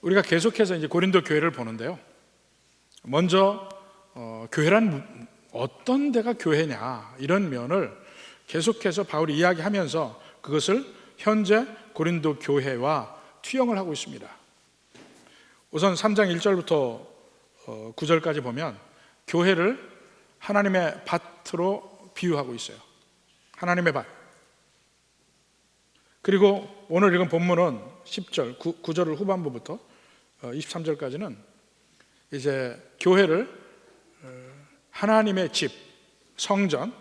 우리가 계속해서 이제 고린도 교회를 보는데요. 먼저 교회란 어떤 데가 교회냐 이런 면을 계속해서 바울이 이야기하면서 그것을 현재 고린도 교회와 투영을 하고 있습니다. 우선 3장 1절부터 9절까지 보면 교회를 하나님의 밭으로 비유하고 있어요. 하나님의 밭. 그리고 오늘 읽은 본문은 10절, 9절 후반부부터 23절까지는 이제 교회를 하나님의 집, 성전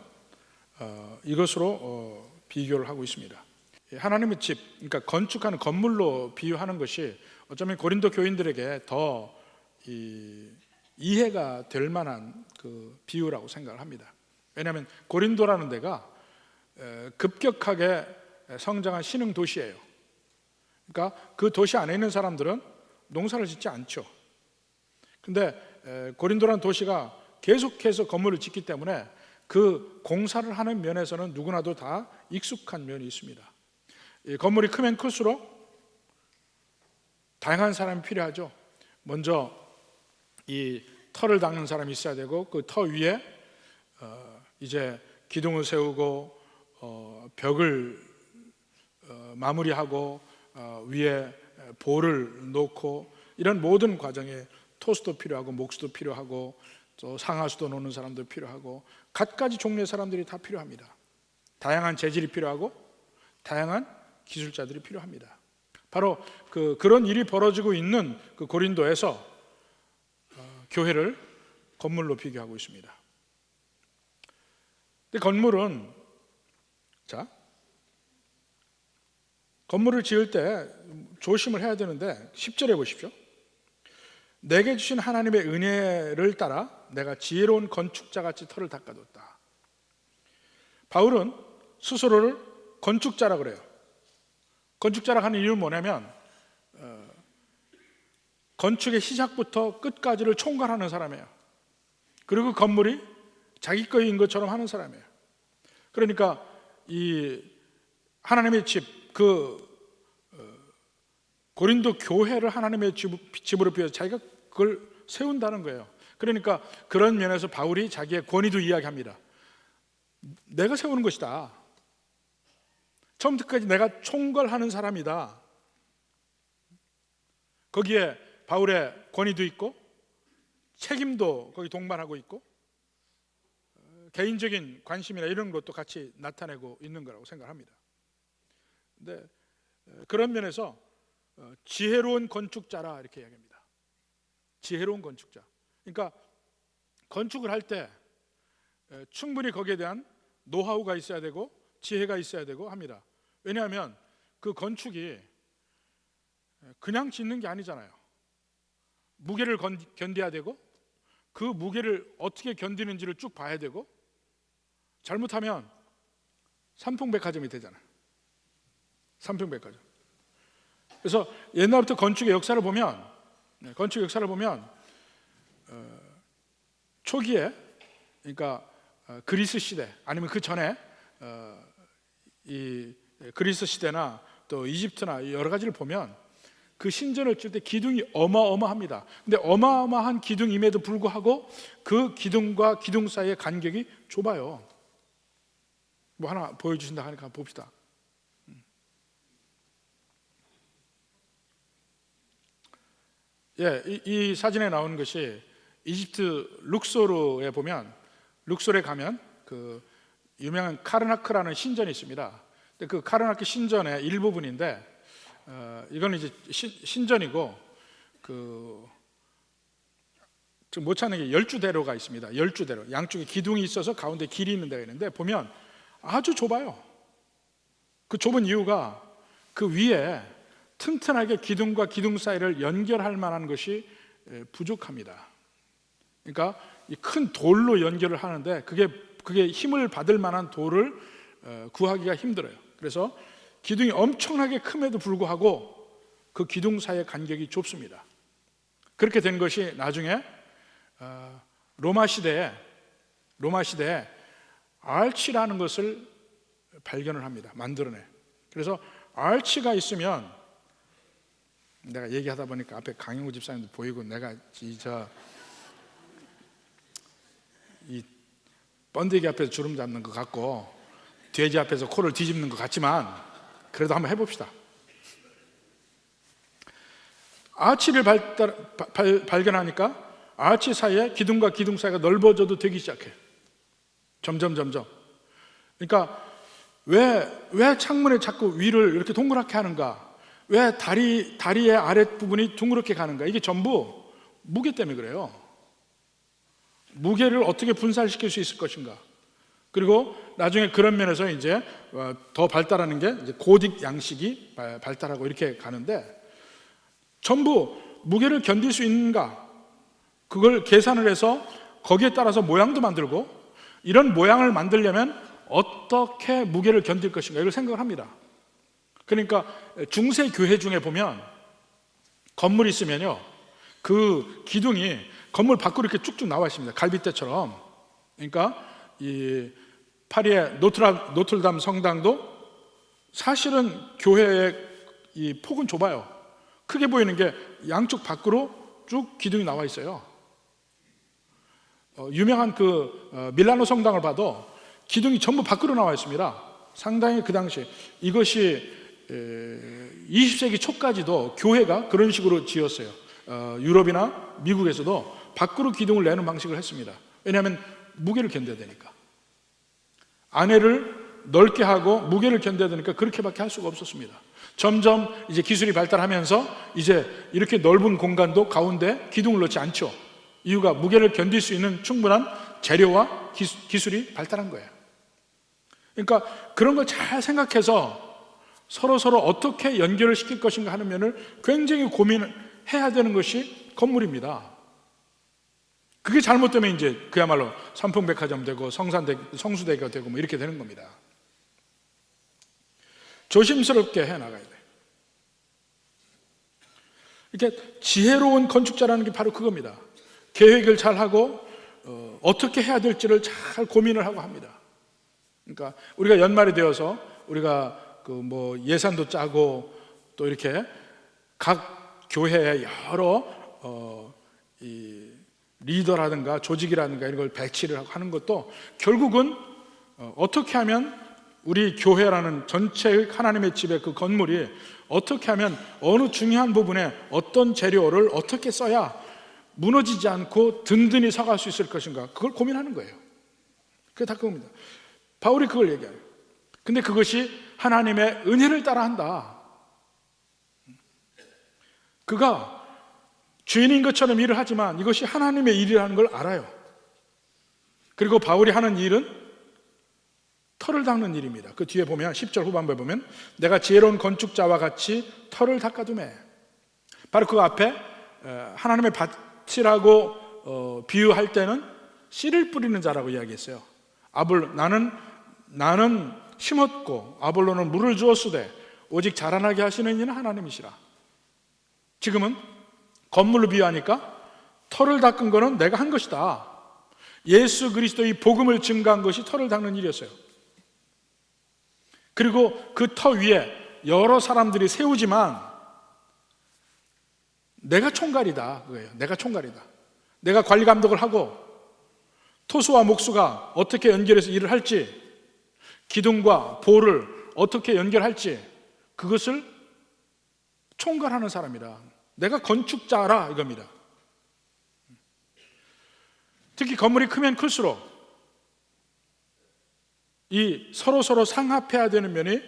이것으로 비교를 하고 있습니다. 하나님의 집, 그러니까 건축하는 건물로 비유하는 것이 어쩌면 고린도 교인들에게 더 이해가 될 만한 그 비유라고 생각을 합니다. 왜냐하면 고린도라는 데가 급격하게 성장한 신흥 도시예요. 그러니까 그 도시 안에 있는 사람들은 농사를 짓지 않죠. 근데 고린도라는 도시가 계속해서 건물을 짓기 때문에 그 공사를 하는 면에서는 누구나도 다 익숙한 면이 있습니다. 이 건물이 크면 클수록 다양한 사람이 필요하죠. 먼저 이 터를 닦는 사람이 있어야 되고 그 터 위에 이제 기둥을 세우고 벽을 마무리하고 위에 볼을 놓고 이런 모든 과정에 토스도 필요하고 목수도 필요하고 또 상하수도 놓는 사람도 필요하고 갖가지 종류의 사람들이 다 필요합니다. 다양한 재질이 필요하고 다양한 기술자들이 필요합니다. 바로 그런 일이 벌어지고 있는 그 고린도에서 교회를 건물로 비교하고 있습니다. 근데 건물을 지을 때 조심을 해야 되는데 10절에 보십시오. 내게 주신 하나님의 은혜를 따라 내가 지혜로운 건축자같이 터를 닦아뒀다. 바울은 스스로를 건축자라 그래요. 건축자라 하는 이유는 뭐냐면 건축의 시작부터 끝까지를 총괄하는 사람이에요. 그리고 건물이 자기 거인 것처럼 하는 사람이에요. 그러니까 이 하나님의 집, 고린도 교회를 하나님의 집으로 비워서 자기가 그걸 세운다는 거예요. 그러니까 그런 면에서 바울이 자기의 권위도 이야기합니다. 내가 세우는 것이다. 처음부터 끝까지 내가 총괄하는 사람이다. 거기에 바울의 권위도 있고 책임도 거기 동반하고 있고 개인적인 관심이나 이런 것도 같이 나타내고 있는 거라고 생각합니다. 근데 그런 면에서 지혜로운 건축자라 이렇게 이야기합니다. 지혜로운 건축자. 그러니까 건축을 할 때 충분히 거기에 대한 노하우가 있어야 되고 지혜가 있어야 되고 합니다. 왜냐하면 그 건축이 그냥 짓는 게 아니잖아요. 무게를 견뎌야 되고 그 무게를 어떻게 견디는지를 쭉 봐야 되고 잘못하면 삼풍백화점이 되잖아요. 삼풍백화점. 그래서 옛날부터 건축의 역사를 보면 초기에 그러니까 그리스 시대 아니면 그 전에 이 그리스 시대나 또 이집트나 여러 가지를 보면 그 신전을 칠 때 기둥이 어마어마합니다. 근데 어마어마한 기둥임에도 불구하고 그 기둥과 기둥 사이의 간격이 좁아요. 뭐 하나 보여주신다 하니까 봅시다. 이 사진에 나오는 것이 이집트 룩소르에 보면 룩소르에 가면 그 유명한 카르나크라는 신전이 있습니다. 근데 그 카르나크 신전의 일부분인데 이거는 이제 신전이고 좀 못 찾는 게 열주대로가 있습니다. 열주대로 양쪽에 기둥이 있어서 가운데 길이 있는 데가 있는데 보면 아주 좁아요. 그 좁은 이유가 그 위에 튼튼하게 기둥과 기둥 사이를 연결할 만한 것이 부족합니다. 그러니까 이 큰 돌로 연결을 하는데 그게 힘을 받을 만한 돌을 구하기가 힘들어요. 그래서 기둥이 엄청나게 큼에도 불구하고 그 기둥 사이의 간격이 좁습니다. 그렇게 된 것이 나중에 로마 시대에 알치라는 것을 발견을 합니다. 만들어내. 그래서 알치가 있으면 내가 얘기하다 보니까 앞에 강영우 집사님도 보이고 내가 이 번데기 앞에서 주름 잡는 것 같고 돼지 앞에서 코를 뒤집는 것 같지만 그래도 한번 해봅시다. 아치를 발견하니까 아치 사이에 기둥과 기둥 사이가 넓어져도 되기 시작해요. 점점. 그러니까 왜 창문에 자꾸 위를 이렇게 동그랗게 하는가? 왜 다리의 아랫부분이 둥그렇게 가는가? 이게 전부 무게 때문에 그래요. 무게를 어떻게 분산시킬 수 있을 것인가? 그리고 나중에 그런 면에서 이제 더 발달하는 게 이제 고딕 양식이 발달하고 이렇게 가는데, 전부 무게를 견딜 수 있는가? 그걸 계산을 해서 거기에 따라서 모양도 만들고, 이런 모양을 만들려면 어떻게 무게를 견딜 것인가, 이걸 생각을 합니다. 그러니까 중세 교회 중에 보면 건물이 있으면요, 그 기둥이 건물 밖으로 이렇게 쭉쭉 나와 있습니다. 갈빗대처럼. 그러니까 이 파리의 노틀담 성당도 사실은 교회의 이 폭은 좁아요. 크게 보이는 게 양쪽 밖으로 쭉 기둥이 나와 있어요. 유명한 밀라노 성당을 봐도 기둥이 전부 밖으로 나와 있습니다. 상당히 그 당시, 이것이 20세기 초까지도 교회가 그런 식으로 지었어요. 유럽이나 미국에서도 밖으로 기둥을 내는 방식을 했습니다. 왜냐하면 무게를 견뎌야 되니까. 안에를 넓게 하고 무게를 견뎌야 되니까 그렇게밖에 할 수가 없었습니다. 점점 이제 기술이 발달하면서 이제 이렇게 넓은 공간도 가운데 기둥을 넣지 않죠. 이유가 무게를 견딜 수 있는 충분한 재료와 기술이 발달한 거예요. 그러니까 그런 걸 잘 생각해서 서로 어떻게 연결을 시킬 것인가 하는 면을 굉장히 고민해야 되는 것이 건물입니다. 그게 잘못되면 이제 그야말로 삼풍백화점 되고 성수대교가 되고 뭐 이렇게 되는 겁니다. 조심스럽게 해나가야 돼요. 이렇게 지혜로운 건축자라는 게 바로 그겁니다. 계획을 잘하고 어떻게 해야 될지를 잘 고민을 하고 합니다. 그러니까 우리가 연말이 되어서 우리가 예산도 짜고 또 이렇게 각 교회에 여러 이 리더라든가 조직이라든가 이런 걸 배치를 하는 것도 결국은 어떻게 하면 우리 교회라는 전체의 하나님의 집의 그 건물이 어떻게 하면 어느 중요한 부분에 어떤 재료를 어떻게 써야 무너지지 않고 든든히 서갈 수 있을 것인가, 그걸 고민하는 거예요. 그게 다 그겁니다. 바울이 그걸 얘기해요. 근데 그것이 하나님의 은혜를 따라한다. 그가 주인인 것처럼 일을 하지만 이것이 하나님의 일이라는 걸 알아요. 그리고 바울이 하는 일은 터를 닦는 일입니다. 그 뒤에 보면 10절 후반부에 보면 내가 지혜로운 건축자와 같이 터를 닦아두매. 바로 그 앞에 하나님의 밭이라고 비유할 때는 씨를 뿌리는 자라고 이야기했어요. 나는 심었고 아볼로는 물을 주었으되 오직 자라나게 하시는 이는 하나님이시라. 지금은 건물로 비유하니까 터를 닦은 거는 내가 한 것이다. 예수 그리스도의 복음을 증거한 것이 터를 닦는 일이었어요. 그리고 그 터 위에 여러 사람들이 세우지만 내가 총괄이다, 그거예요. 내가 총괄이다. 내가 관리 감독을 하고 토수와 목수가 어떻게 연결해서 일을 할지, 기둥과 볼을 어떻게 연결할지, 그것을 총괄하는 사람이다. 내가 건축자라, 이겁니다. 특히 건물이 크면 클수록 이 서로 상합해야 되는 면이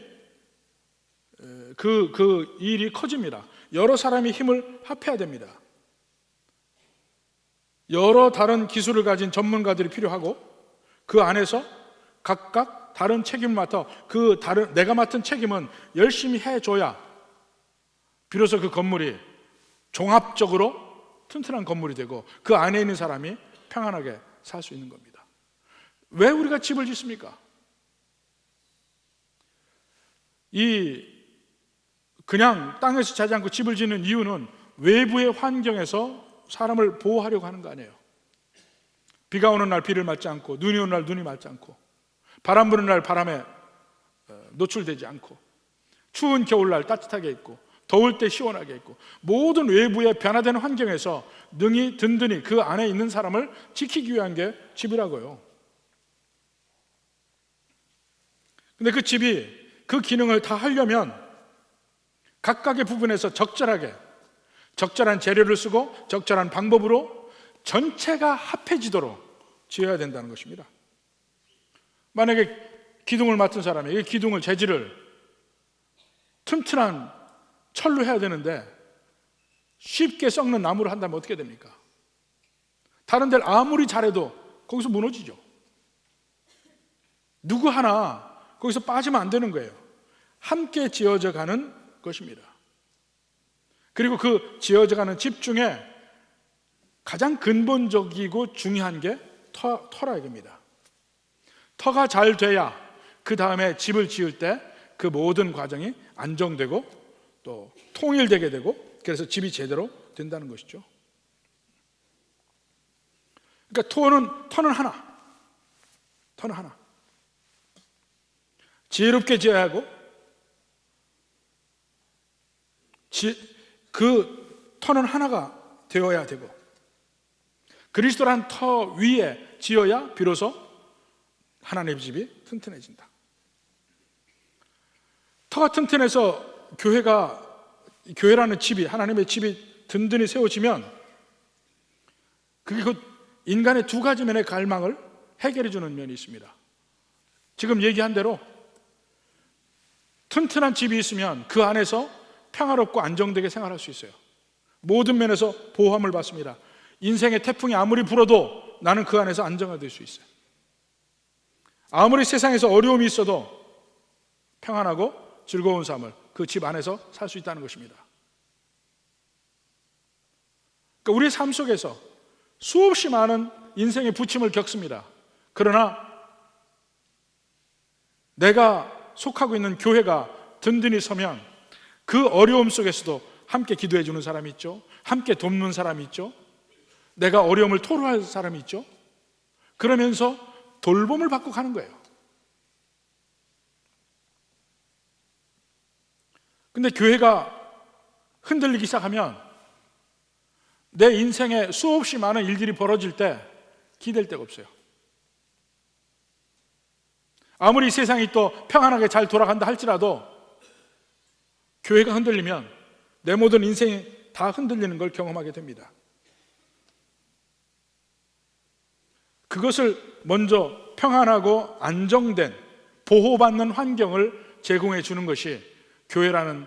그 일이 커집니다. 여러 사람이 힘을 합해야 됩니다. 여러 다른 기술을 가진 전문가들이 필요하고 그 안에서 각각 다른 책임을 맡아 내가 맡은 책임은 열심히 해줘야 비로소 그 건물이 종합적으로 튼튼한 건물이 되고 그 안에 있는 사람이 평안하게 살 수 있는 겁니다. 왜 우리가 집을 짓습니까? 그냥 땅에서 자지 않고 집을 짓는 이유는 외부의 환경에서 사람을 보호하려고 하는 거 아니에요. 비가 오는 날 비를 맞지 않고, 눈이 오는 날 눈이 맞지 않고, 바람 부는 날 바람에 노출되지 않고, 추운 겨울날 따뜻하게 있고, 더울 때 시원하게 있고, 모든 외부의 변화되는 환경에서 능히 든든히 그 안에 있는 사람을 지키기 위한 게 집이라고요. 근데 그 집이 그 기능을 다 하려면 각각의 부분에서 적절한 재료를 쓰고 적절한 방법으로 전체가 합해지도록 지어야 된다는 것입니다. 만약에 기둥을 맡은 사람이 이 기둥을, 재질을 튼튼한 철로 해야 되는데 쉽게 썩는 나무를 한다면 어떻게 됩니까? 다른 데를 아무리 잘해도 거기서 무너지죠. 누구 하나 거기서 빠지면 안 되는 거예요. 함께 지어져 가는 것입니다. 그리고 그 지어져 가는 집 중에 가장 근본적이고 중요한 게 터라 이겁니다. 터가 잘 돼야 그 다음에 집을 지을 때 그 모든 과정이 안정되고 또 통일되게 되고, 그래서 집이 제대로 된다는 것이죠. 그러니까 터는 하나. 지혜롭게 지어야 하고, 그 터는 하나가 되어야 되고, 그리스도라는 터 위에 지어야 비로소 하나님의 집이 튼튼해진다. 터가 튼튼해서 교회라는 집이, 하나님의 집이 든든히 세워지면 그게 곧 인간의 두 가지 면의 갈망을 해결해 주는 면이 있습니다. 지금 얘기한 대로 튼튼한 집이 있으면 그 안에서 평화롭고 안정되게 생활할 수 있어요. 모든 면에서 보호함을 받습니다. 인생의 태풍이 아무리 불어도 나는 그 안에서 안정화될 수 있어요. 아무리 세상에서 어려움이 있어도 평안하고 즐거운 삶을 그 집 안에서 살 수 있다는 것입니다. 그러니까 우리의 삶 속에서 수없이 많은 인생의 부침을 겪습니다. 그러나 내가 속하고 있는 교회가 든든히 서면 그 어려움 속에서도 함께 기도해 주는 사람이 있죠. 함께 돕는 사람이 있죠. 내가 어려움을 토로할 사람이 있죠. 그러면서 돌봄을 받고 가는 거예요. 근데 교회가 흔들리기 시작하면 내 인생에 수없이 많은 일들이 벌어질 때 기댈 데가 없어요. 아무리 세상이 또 평안하게 잘 돌아간다 할지라도 교회가 흔들리면 내 모든 인생이 다 흔들리는 걸 경험하게 됩니다. 그것을 먼저 평안하고 안정된 보호받는 환경을 제공해 주는 것이 교회라는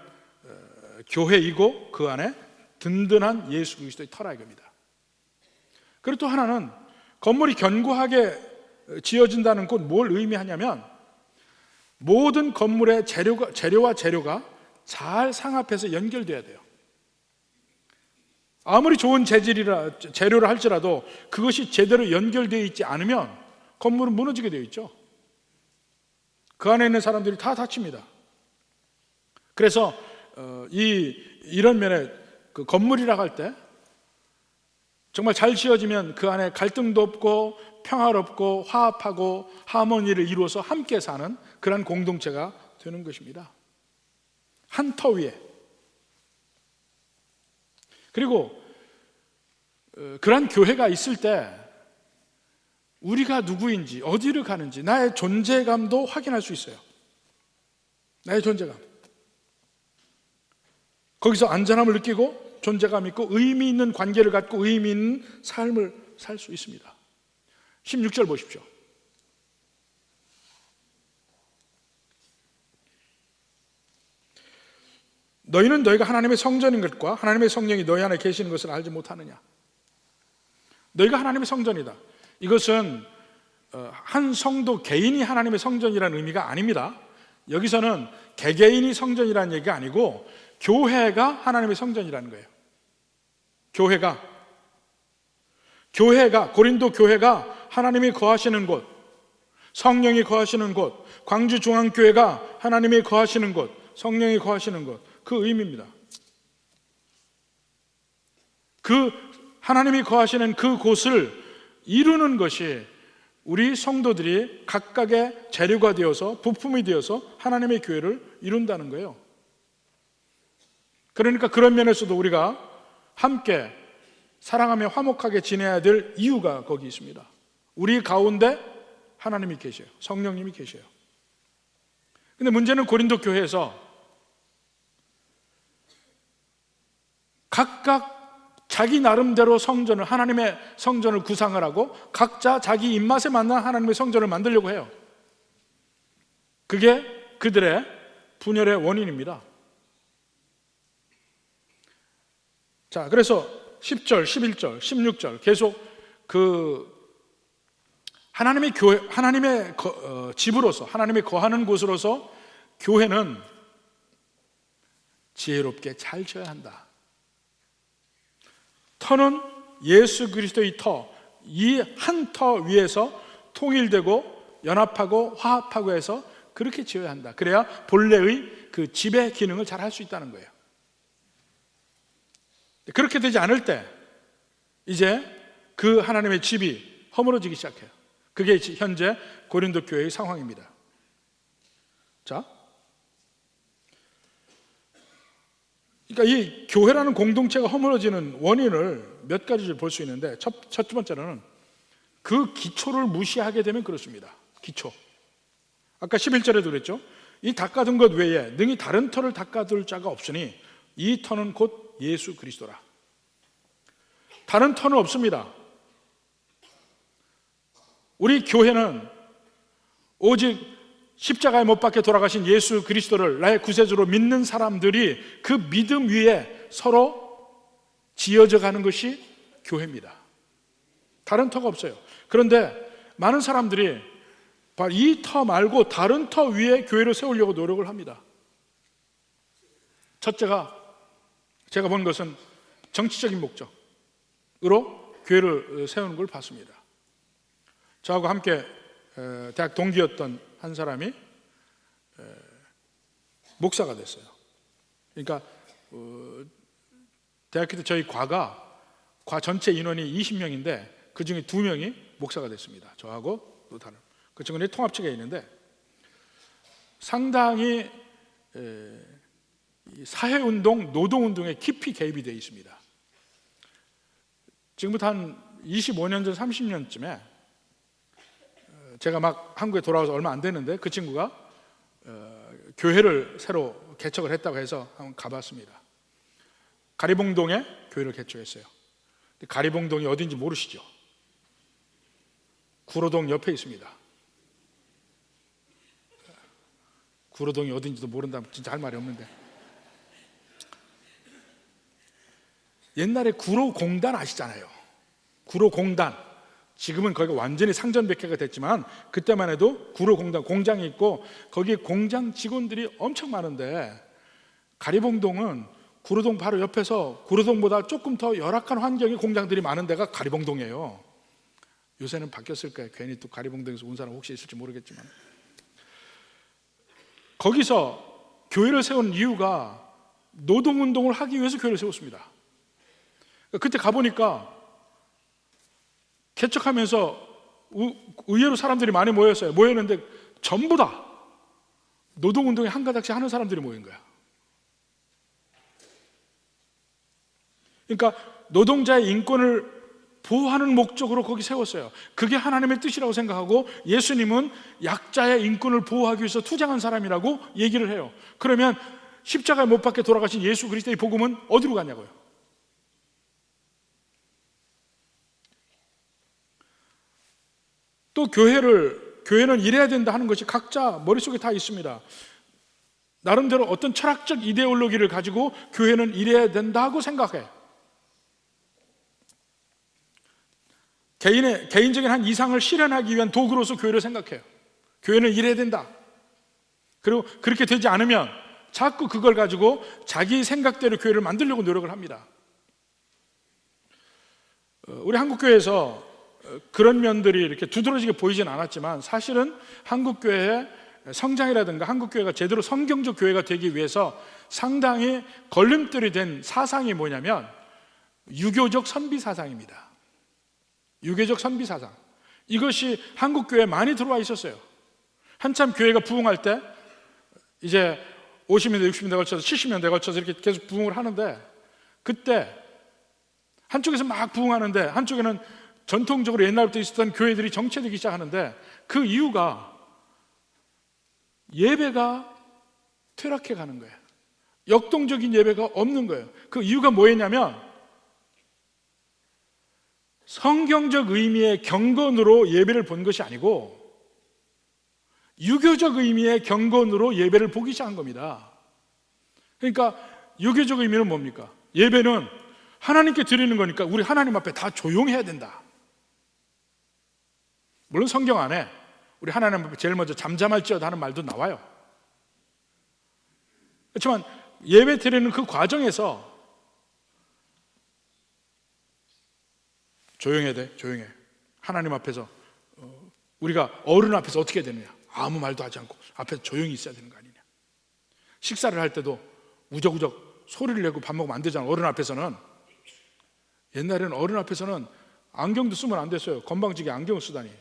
교회이고 그 안에 든든한 예수 그리스도의 터라 이겁니다. 그리고 또 하나는 건물이 견고하게 지어진다는 건 뭘 의미하냐면 모든 건물의 재료와 재료가 잘 상합해서 연결돼야 돼요. 아무리 좋은 재료를 할지라도 그것이 제대로 연결되어 있지 않으면 건물은 무너지게 되어 있죠. 그 안에 있는 사람들이 다 다칩니다. 그래서 이런 면에 그 건물이라고 할 때 정말 잘 지어지면 그 안에 갈등도 없고 평화롭고 화합하고 하모니를 이루어서 함께 사는 그런 공동체가 되는 것입니다. 한 터 위에. 그리고 그런 교회가 있을 때 우리가 누구인지, 어디를 가는지 나의 존재감도 확인할 수 있어요. 나의 존재감. 거기서 안전함을 느끼고 존재감 있고 의미 있는 관계를 갖고 의미 있는 삶을 살 수 있습니다. 16절 보십시오. 너희는 너희가 하나님의 성전인 것과 하나님의 성령이 너희 안에 계시는 것을 알지 못하느냐. 너희가 하나님의 성전이다. 이것은 한 성도 개인이 하나님의 성전이라는 의미가 아닙니다. 여기서는 개개인이 성전이라는 얘기가 아니고 교회가 하나님의 성전이라는 거예요. 교회가 고린도 교회가 하나님이 거하시는 곳, 성령이 거하시는 곳, 광주중앙교회가 하나님이 거하시는 곳, 성령이 거하시는 곳, 그 의미입니다. 그 하나님이 거하시는 그 곳을 이루는 것이 우리 성도들이 각각의 재료가 되어서 부품이 되어서 하나님의 교회를 이룬다는 거예요. 그러니까 그런 면에서도 우리가 함께 사랑하며 화목하게 지내야 될 이유가 거기 있습니다. 우리 가운데 하나님이 계셔요. 성령님이 계셔요. 근데 문제는 고린도 교회에서 각각 자기 나름대로 성전을, 하나님의 성전을 구상을 하고 각자 자기 입맛에 맞는 하나님의 성전을 만들려고 해요. 그게 그들의 분열의 원인입니다. 자, 그래서 10절, 11절, 16절 계속 하나님의 교회, 하나님의 집으로서, 하나님의 거하는 곳으로서 교회는 지혜롭게 잘 지어야 한다. 터는 예수 그리스도의 터, 이 한 터 위에서 통일되고 연합하고 화합하고 해서 그렇게 지어야 한다. 그래야 본래의 그 집의 기능을 잘 할 수 있다는 거예요. 그렇게 되지 않을 때 이제 그 하나님의 집이 허물어지기 시작해요. 그게 현재 고린도 교회의 상황입니다. 자, 그러니까 이 교회라는 공동체가 허물어지는 원인을 몇 가지를 볼 수 있는데 첫 번째로는 그 기초를 무시하게 되면 그렇습니다. 기초. 아까 11절에도 그랬죠. 이 닦아둔 것 외에 능히 다른 터를 닦아둘 자가 없으니 이 터는 곧 예수 그리스도라. 다른 터는 없습니다. 우리 교회는 오직 십자가에 못 박혀 돌아가신 예수 그리스도를 나의 구세주로 믿는 사람들이 그 믿음 위에 서로 지어져 가는 것이 교회입니다. 다른 터가 없어요. 그런데 많은 사람들이 이 터 말고 다른 터 위에 교회를 세우려고 노력을 합니다. 첫째가 제가 본 것은 정치적인 목적으로 교회를 세우는 걸 봤습니다. 저하고 함께 대학 동기였던 한 사람이 목사가 됐어요. 그러니까 대학교 때 저희 과 전체 인원이 20명인데 그 중에 2명이 목사가 됐습니다. 저하고 또 다른 그 친구는 통합측에 있는데 상당히 사회운동, 노동운동에 깊이 개입이 되어 있습니다. 지금부터 한 25년 전, 30년쯤에 제가 막 한국에 돌아와서 얼마 안 됐는데 그 친구가 교회를 새로 개척을 했다고 해서 한번 가봤습니다. 가리봉동에 교회를 개척했어요. 가리봉동이 어딘지 모르시죠? 구로동 옆에 있습니다. 구로동이 어딘지도 모른다면 진짜 할 말이 없는데, 옛날에 구로공단 아시잖아요. 구로공단, 지금은 거기가 완전히 상전백회가 됐지만 그때만 해도 구로공단 공장이 있고 거기 공장 직원들이 엄청 많은데, 가리봉동은 구로동 바로 옆에서 구로동보다 조금 더 열악한 환경의 공장들이 많은 데가 가리봉동이에요. 요새는 바뀌었을 거예요. 괜히 또 가리봉동에서 온 사람 혹시 있을지 모르겠지만, 거기서 교회를 세운 이유가 노동운동을 하기 위해서 교회를 세웠습니다. 그때 가보니까 개척하면서 의외로 사람들이 많이 모였어요. 모였는데 전부 다 노동운동에 한 가닥씩 하는 사람들이 모인 거야. 그러니까 노동자의 인권을 보호하는 목적으로 거기 세웠어요. 그게 하나님의 뜻이라고 생각하고 예수님은 약자의 인권을 보호하기 위해서 투쟁한 사람이라고 얘기를 해요. 그러면 십자가에 못 박혀 돌아가신 예수 그리스도의 복음은 어디로 갔냐고요? 또 교회는 이래야 된다 하는 것이 각자 머릿속에 다 있습니다. 나름대로 어떤 철학적 이데올로기를 가지고 교회는 이래야 된다고 생각해. 개인적인 한 이상을 실현하기 위한 도구로서 교회를 생각해요. 교회는 이래야 된다. 그리고 그렇게 되지 않으면 자꾸 그걸 가지고 자기 생각대로 교회를 만들려고 노력을 합니다. 우리 한국교회에서 그런 면들이 이렇게 두드러지게 보이진 않았지만, 사실은 한국교회의 성장이라든가 한국교회가 제대로 성경적 교회가 되기 위해서 상당히 걸림돌이 된 사상이 뭐냐면 유교적 선비 사상입니다. 유교적 선비 사상, 이것이 한국교회에 많이 들어와 있었어요. 한참 교회가 부흥할 때 이제 50년대, 60년대 걸쳐서 70년대 걸쳐서 이렇게 계속 부흥을 하는데, 그때 한쪽에서 막 부흥하는데 한쪽에는 전통적으로 옛날부터 있었던 교회들이 정체되기 시작하는데, 그 이유가 예배가 퇴락해 가는 거예요. 역동적인 예배가 없는 거예요. 그 이유가 뭐였냐면, 성경적 의미의 경건으로 예배를 본 것이 아니고 유교적 의미의 경건으로 예배를 보기 시작한 겁니다. 그러니까 유교적 의미는 뭡니까? 예배는 하나님께 드리는 거니까 우리 하나님 앞에 다 조용해야 된다. 물론 성경 안에 우리 하나님 앞에 제일 먼저 잠잠할지어다 하는 말도 나와요. 그렇지만 예배 드리는 그 과정에서 조용해야 돼, 조용해. 하나님 앞에서 우리가 어른 앞에서 어떻게 해야 되느냐? 아무 말도 하지 않고 앞에서 조용히 있어야 되는 거 아니냐? 식사를 할 때도 우적우적 소리를 내고 밥 먹으면 안 되잖아. 어른 앞에서는. 옛날에는 어른 앞에서는 안경도 쓰면 안 됐어요. 건방지게 안경을 쓰다니.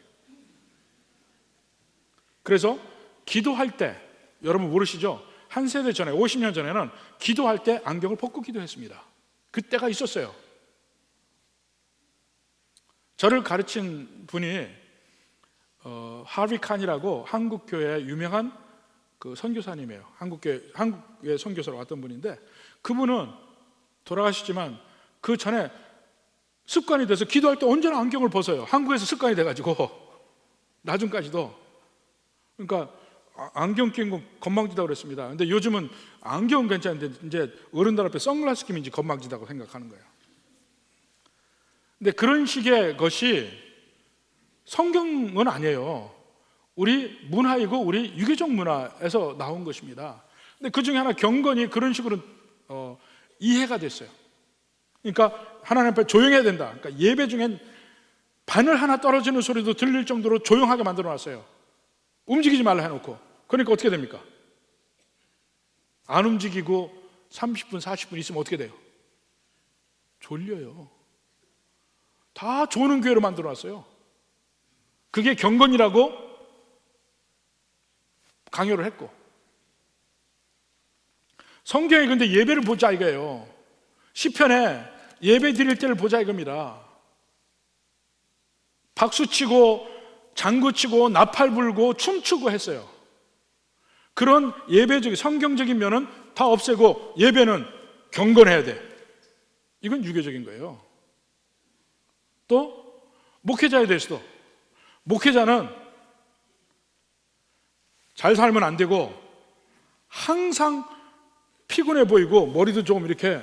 그래서 기도할 때, 여러분 모르시죠? 한 세대 전에, 50년 전에는 기도할 때 안경을 벗고 기도했습니다. 그때가 있었어요. 저를 가르친 분이 하비 칸이라고 한국교회의 유명한 그 선교사님이에요. 한국의 선교사로 왔던 분인데, 그분은 돌아가시지만 그 전에 습관이 돼서 기도할 때 언제나 안경을 벗어요. 한국에서 습관이 돼가지고 나중까지도. 그러니까 안경 낀 거 건방지다고 그랬습니다. 근데 요즘은 안경은 괜찮은데 이제 어른들 앞에 선글라스 끼면 이제 건방지다고 생각하는 거예요. 근데 그런 식의 것이 성경은 아니에요. 우리 문화이고 우리 유교적 문화에서 나온 것입니다. 근데 그 중에 하나 경건이 그런 식으로 이해가 됐어요. 그러니까 하나님 앞에 조용해야 된다. 그러니까 예배 중엔 바늘 하나 떨어지는 소리도 들릴 정도로 조용하게 만들어 놨어요. 움직이지 말라 해놓고. 그러니까 어떻게 됩니까? 안 움직이고 30분, 40분 있으면 어떻게 돼요? 졸려요. 다 조는 교회로 만들어 놨어요. 그게 경건이라고 강요를 했고, 성경에 근데 예배를 보자 이거예요. 시편에 예배 드릴 때를 보자 이겁니다. 박수치고 장구치고 나팔 불고 춤추고 했어요. 그런 예배적인 성경적인 면은 다 없애고 예배는 경건해야 돼. 이건 유교적인 거예요. 또 목회자에 대해서도, 목회자는 잘 살면 안 되고 항상 피곤해 보이고 머리도 좀 이렇게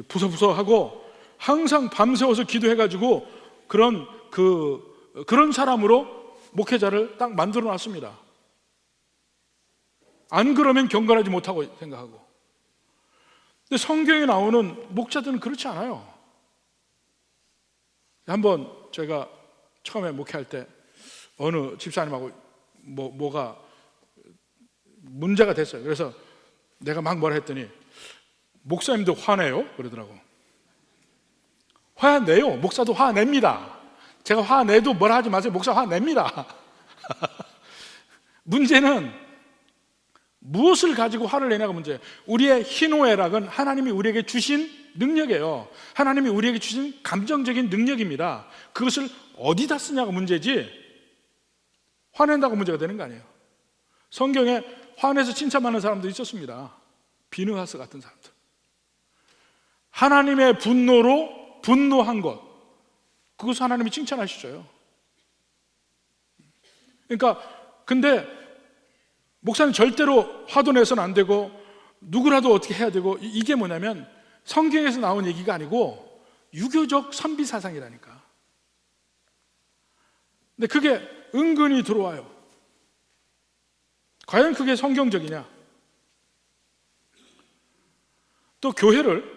부서부서하고 항상 밤새워서 기도해가지고 그런 사람으로 목회자를 딱 만들어 놨습니다. 안 그러면 경건하지 못하고 생각하고. 근데 성경에 나오는 목자들은 그렇지 않아요. 한번 제가 처음에 목회할 때 어느 집사님하고 뭐가 문제가 됐어요. 그래서 내가 막 뭐라 했더니 목사님도 화내요? 그러더라고. 화내요. 목사도 화냅니다. 제가 화내도 뭐라 하지 마세요. 목사 화냅니다. 문제는 무엇을 가지고 화를 내냐가 문제예요. 우리의 희노애락은 하나님이 우리에게 주신 능력이에요. 하나님이 우리에게 주신 감정적인 능력입니다. 그것을 어디다 쓰냐가 문제지 화낸다고 문제가 되는 거 아니에요. 성경에 화내서 칭찬받는 사람도 있었습니다. 비느하스 같은 사람들. 하나님의 분노로 분노한 것, 그것을 하나님이 칭찬하시죠. 그러니까 근데 목사님 절대로 화도 내서는 안 되고 누구라도 어떻게 해야 되고, 이게 뭐냐면 성경에서 나온 얘기가 아니고 유교적 선비사상이라니까. 근데 그게 은근히 들어와요. 과연 그게 성경적이냐? 또 교회를,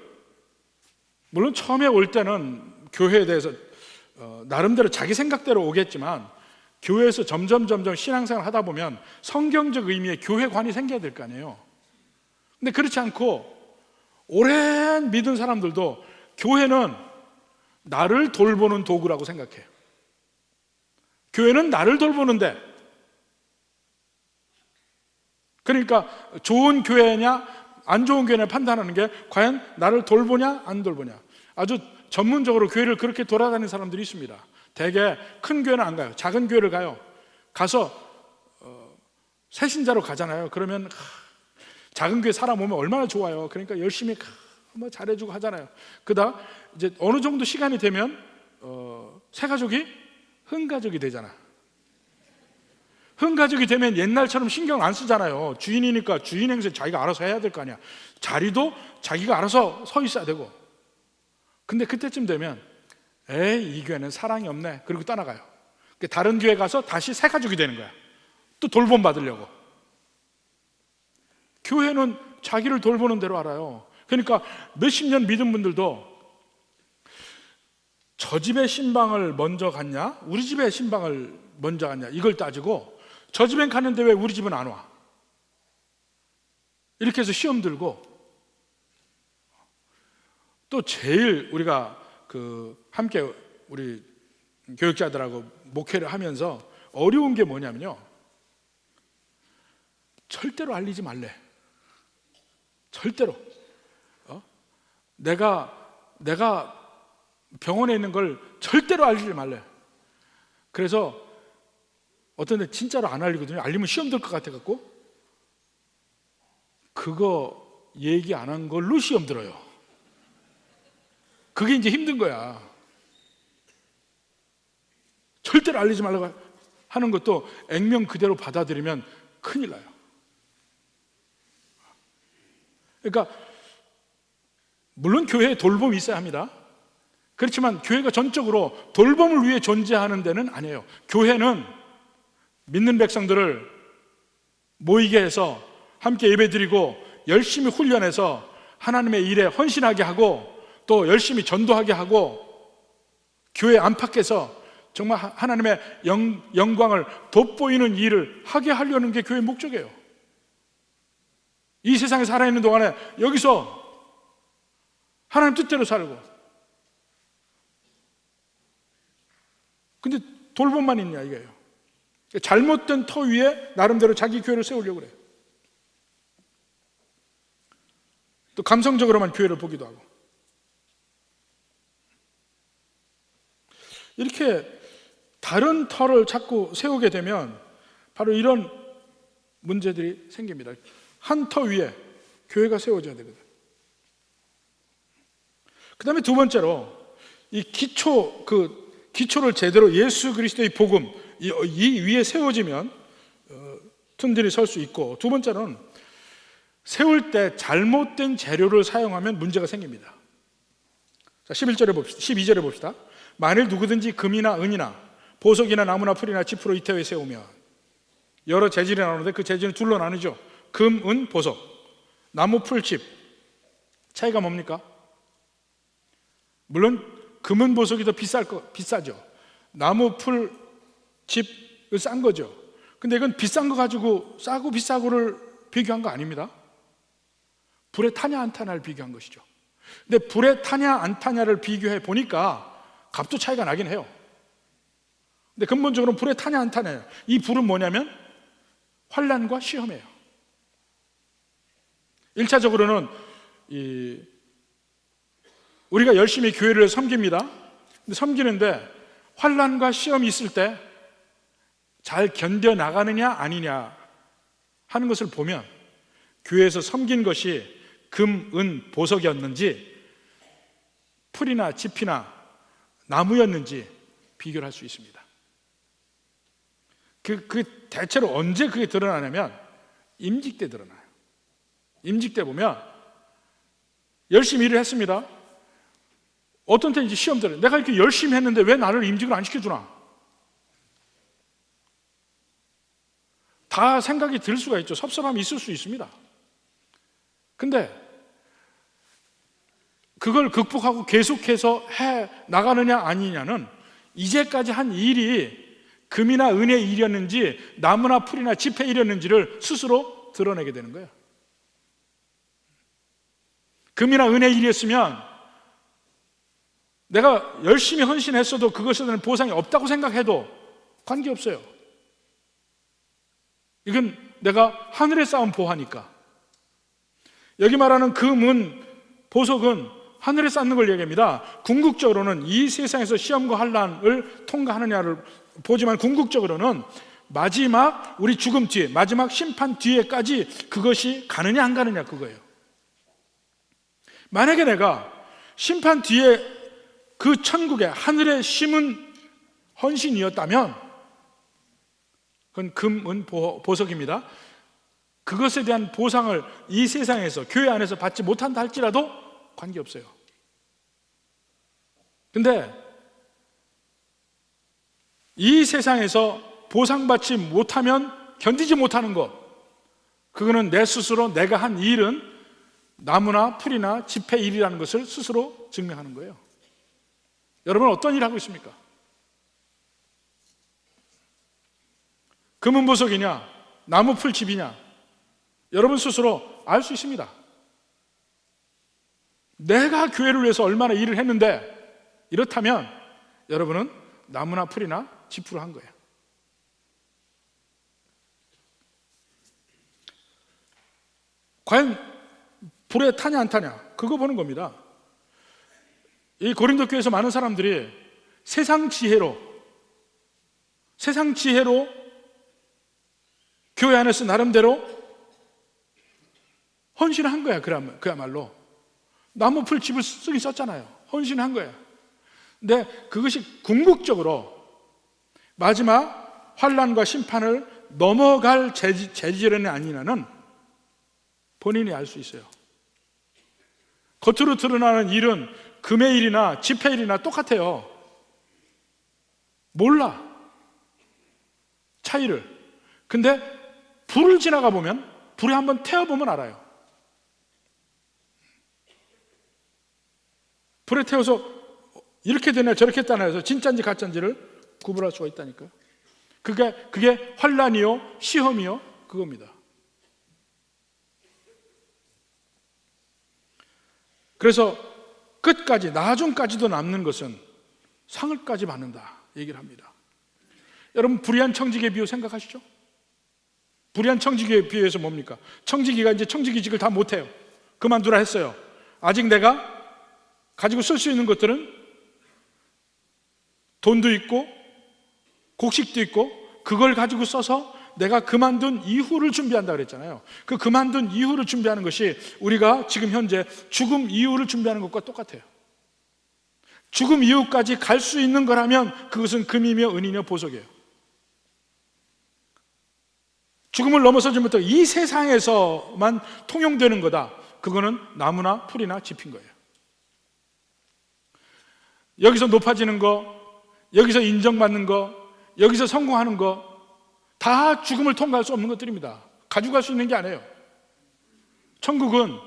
물론 처음에 올 때는 교회에 대해서 나름대로 자기 생각대로 오겠지만, 교회에서 점점 신앙생활 하다 보면 성경적 의미의 교회관이 생겨야 될 거 아니에요. 근데 그렇지 않고 오랜 믿은 사람들도 교회는 나를 돌보는 도구라고 생각해요. 교회는 나를 돌보는데, 그러니까 좋은 교회냐 안 좋은 교회냐 판단하는 게 과연 나를 돌보냐 안 돌보냐. 아주 전문적으로 교회를 그렇게 돌아다니는 사람들이 있습니다. 대개 큰 교회는 안 가요. 작은 교회를 가요. 가서 새신자로 가잖아요. 그러면 작은 교회 사람 오면 얼마나 좋아요. 그러니까 열심히 뭐 잘해주고 하잖아요. 그러다 이제 어느 정도 시간이 되면 새 가족이 흥가족이 되잖아. 흥가족이 되면 옛날처럼 신경 안 쓰잖아요. 주인이니까 주인 행세 자기가 알아서 해야 될 거 아니야. 자리도 자기가 알아서 서 있어야 되고. 근데 그때쯤 되면 에이 이 교회는 사랑이 없네. 그리고 떠나가요. 다른 교회 가서 다시 새 가족이 되는 거야. 또 돌봄 받으려고. 교회는 자기를 돌보는 대로 알아요. 그러니까 몇십 년 믿은 분들도 저 집의 신방을 먼저 갔냐 우리 집의 신방을 먼저 갔냐 이걸 따지고 저 집엔 가는데 왜 우리 집은 안 와? 이렇게 해서 시험 들고, 또 제일 우리가 함께 우리 교육자들하고 목회를 하면서 어려운 게 뭐냐면요, 절대로 알리지 말래. 절대로. 내가 병원에 있는 걸 절대로 알리지 말래. 그래서 어떤 데 진짜로 안 알리거든요. 알리면 시험 들 것 같아갖고 그거 얘기 안 한 걸로 시험 들어요. 그게 이제 힘든 거야. 절대로 알리지 말라고 하는 것도 액면 그대로 받아들이면 큰일 나요. 그러니까 물론 교회에 돌봄이 있어야 합니다. 그렇지만 교회가 전적으로 돌봄을 위해 존재하는 데는 아니에요. 교회는 믿는 백성들을 모이게 해서 함께 예배드리고 열심히 훈련해서 하나님의 일에 헌신하게 하고 또 열심히 전도하게 하고 교회 안팎에서 정말 하나님의 영광을 돋보이는 일을 하게 하려는 게 교회의 목적이에요. 이 세상에 살아있는 동안에 여기서 하나님 뜻대로 살고, 근데 돌봄만 있냐 이거예요. 잘못된 터 위에 나름대로 자기 교회를 세우려고 그래요. 또 감성적으로만 교회를 보기도 하고. 이렇게 다른 터를 자꾸 세우게 되면 바로 이런 문제들이 생깁니다. 한 터 위에 교회가 세워져야 되거든. 그 다음에 두 번째로 이 기초를 제대로 예수 그리스도의 복음 이 위에 세워지면 튼튼히 설 수 있고, 두 번째는 세울 때 잘못된 재료를 사용하면 문제가 생깁니다. 자, 12절에 봅시다. 만일 누구든지 금이나 은이나 보석이나 나무나 풀이나 짚으로 이태에 세우면, 여러 재질이 나오는데 그 재질은 둘로 나누죠. 금, 은, 보석, 나무, 풀, 짚. 차이가 뭡니까? 물론 금은 보석이 더 비싸죠. 나무, 풀, 짚은 싼 거죠. 근데 이건 비싼 거 가지고 싸고 비싸고를 비교한 거 아닙니다. 불에 타냐 안 타냐를 비교한 것이죠. 근데 불에 타냐 안 타냐를 비교해 보니까 값도 차이가 나긴 해요. 근데 근본적으로는 불에 타냐 안 타냐예요. 이 불은 뭐냐면 환난과 시험이에요. 1차적으로는 우리가 열심히 교회를 섬깁니다. 근데 섬기는데 환난과 시험이 있을 때 잘 견뎌나가느냐 아니냐 하는 것을 보면 교회에서 섬긴 것이 금, 은, 보석이었는지 풀이나 짚이나 나무였는지 비교를 할 수 있습니다. 대체로 언제 그게 드러나냐면 임직 때 드러나요. 임직 때 보면 열심히 일을 했습니다. 어떤 때는 이제 시험 들어요. 내가 이렇게 열심히 했는데 왜 나를 임직을 안 시켜주나? 다 생각이 들 수가 있죠. 섭섭함이 있을 수 있습니다. 근데 그걸 극복하고 계속해서 해 나가느냐 아니냐는 이제까지 한 일이 금이나 은의 일이었는지 나무나 풀이나 짚의 일이었는지를 스스로 드러내게 되는 거예요. 금이나 은의 일이었으면 내가 열심히 헌신했어도 그것에 대한 보상이 없다고 생각해도 관계없어요. 이건 내가 하늘에 쌓은 보화니까. 여기 말하는 금은, 보석은 하늘에 쌓는 걸 얘기합니다. 궁극적으로는 이 세상에서 시험과 환난을 통과하느냐를 보지만, 궁극적으로는 마지막 우리 죽음 뒤에, 마지막 심판 뒤에까지 그것이 가느냐 안 가느냐, 그거예요. 만약에 내가 심판 뒤에 그 천국에 하늘에 심은 헌신이었다면, 그건 금은 보석입니다. 그것에 대한 보상을 이 세상에서, 교회 안에서 받지 못한다 할지라도 관계없어요. 근데 이 세상에서 보상받지 못하면 견디지 못하는 것, 그거는 내 스스로 내가 한 일은 나무나 풀이나 지폐 일이라는 것을 스스로 증명하는 거예요. 여러분 어떤 일 하고 있습니까? 금은 보석이냐, 나무 풀 집이냐, 여러분 스스로 알 수 있습니다. 내가 교회를 위해서 얼마나 일을 했는데, 이렇다면 여러분은 나무나 풀이나 지푸로 한 거예요. 과연 불에 타냐 안 타냐, 그거 보는 겁니다. 이 고린도 교회에서 많은 사람들이 세상 지혜로 교회 안에서 나름대로 헌신을 한 거야. 그야말로 나무 풀 집을 쓰긴 썼잖아요. 헌신을 한 거야. 근데 그것이 궁극적으로 마지막 환난과 심판을 넘어갈 재질은 아니냐는 본인이 알 수 있어요. 겉으로 드러나는 일은 금의 일이나 지폐 일이나 똑같아요. 몰라, 차이를. 근데 불을 지나가 보면, 불에 한번 태워보면 알아요. 불에 태워서 이렇게 되네 저렇게 했다나 해서 진짜인지 가짜인지를 구분할 수가 있다니까요. 그게 환난이요 시험이요 그겁니다. 그래서 끝까지, 나중까지도 남는 것은 상을까지 받는다 얘기를 합니다. 여러분 불의한 청지기의 비유 생각하시죠? 불의한 청지기의 비유에서 뭡니까? 청지기가 이제 청지기직을 다 못해요. 그만두라 했어요. 아직 내가 가지고 쓸 수 있는 것들은 돈도 있고 곡식도 있고, 그걸 가지고 써서 내가 그만둔 이후를 준비한다 그랬잖아요. 그 그만둔 이후를 준비하는 것이 우리가 지금 현재 죽음 이후를 준비하는 것과 똑같아요. 죽음 이후까지 갈 수 있는 거라면 그것은 금이며 은이며 보석이에요. 죽음을 넘어서지부터 이 세상에서만 통용되는 거다, 그거는 나무나 풀이나 짚인 거예요. 여기서 높아지는 거, 여기서 인정받는 거, 여기서 성공하는 거, 다 죽음을 통과할 수 없는 것들입니다. 가져갈 수 있는 게 아니에요. 천국은